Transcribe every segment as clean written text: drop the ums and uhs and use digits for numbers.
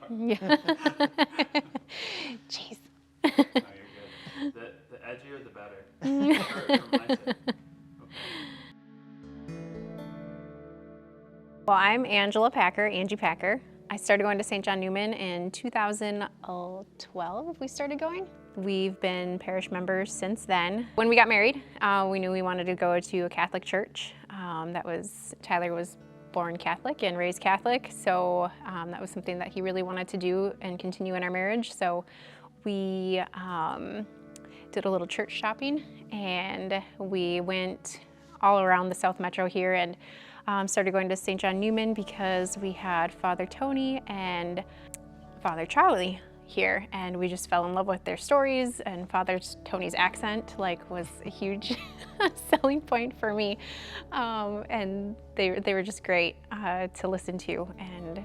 Yeah. Jeez. No, you're good. The edgier, the better. Or mindset. Okay. Well, I'm Angela Packer, Angie Packer. I started going to St. John Newman in 2012, we started going. We've been parish members since then. When we got married, we knew we wanted to go to a Catholic church. Tyler was born Catholic and raised Catholic, so that was something that he really wanted to do and continue in our marriage. So we did a little church shopping, and we went all around the South Metro here and started going to St. John Newman because we had Father Tony and Father Charlie here, and we just fell in love with their stories, and Father Tony's accent was a huge selling point for me, and they were just great to listen to, and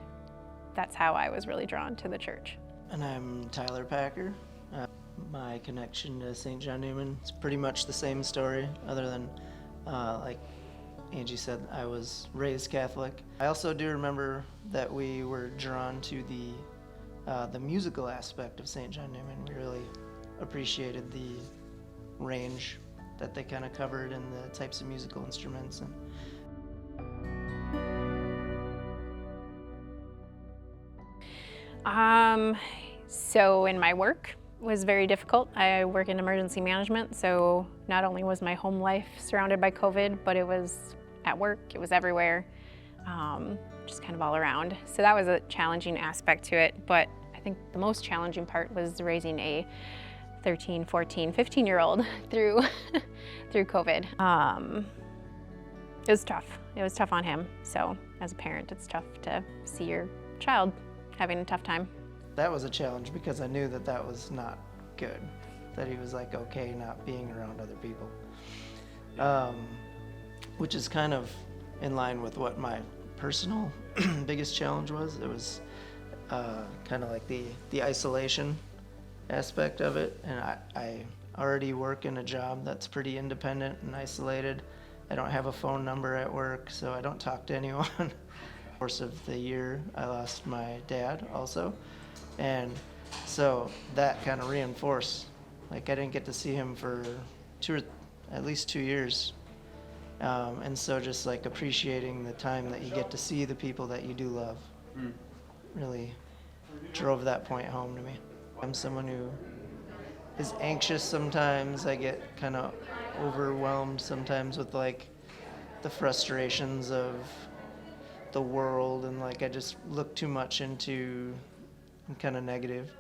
that's how I was really drawn to the church. And I'm Tyler Packer. My connection to St. John Newman is pretty much the same story, other than like Angie said, I was raised Catholic. I also do remember that we were drawn to the musical aspect of St. John Newman. We really appreciated the range that they kind of covered and the types of musical instruments. So in my work was very difficult. I work in emergency management, so not only was my home life surrounded by COVID, but it was at work, it was everywhere, just kind of all around. So that was a challenging aspect to it, but I think the most challenging part was raising a 13, 14, 15-year-old through COVID. It was tough. It was tough on him. So as a parent, it's tough to see your child having a tough time. That was a challenge because I knew that that was not good, that he was okay not being around other people. Which is kind of in line with what my personal biggest challenge was. It was kind of like the isolation aspect of it, and I already work in a job that's pretty independent and isolated. I don't have a phone number at work, so I don't talk to anyone. In the course of the year, I lost my dad also, and so that kind of reinforced, I didn't get to see him for at least 2 years. And so just appreciating the time that you get to see the people that you do love really drove that point home to me. I'm someone who is anxious sometimes. I get kind of overwhelmed sometimes with the frustrations of the world, and I just look too much into kind of negative.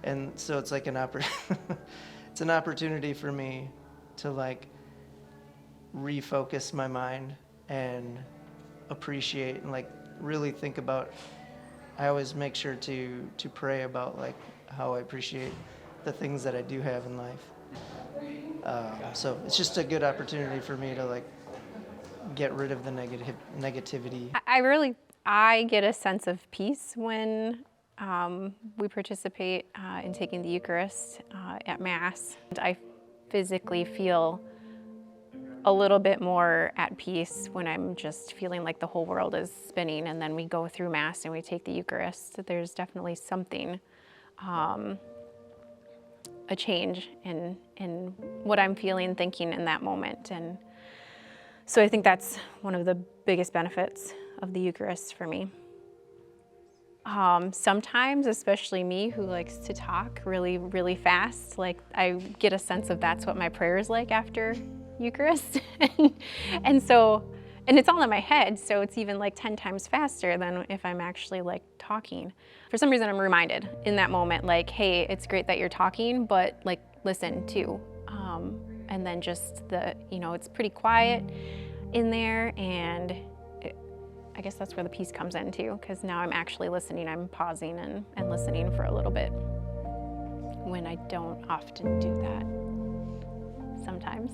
And so it's it's an opportunity for me to refocus my mind and appreciate and really think about. I always make sure to pray about how I appreciate the things that I do have in life. So it's just a good opportunity for me to get rid of the negativity. I get a sense of peace when we participate in taking the Eucharist at Mass. I physically feel a little bit more at peace when I'm just feeling like the whole world is spinning, and then we go through Mass and we take the Eucharist. There's definitely something, a change in what I'm feeling, thinking in that moment. And so I think that's one of the biggest benefits of the Eucharist for me. Sometimes, especially me who likes to talk really, really fast, I get a sense of that's what my prayer is like after Eucharist. and it's all in my head, so it's even 10 times faster than if I'm actually talking. For some reason I'm reminded in that moment, hey, it's great that you're talking, but listen too. And then just it's pretty quiet in there, and I guess that's where the peace comes in too, because now I'm actually listening. I'm pausing and listening for a little bit, when I don't often do that sometimes.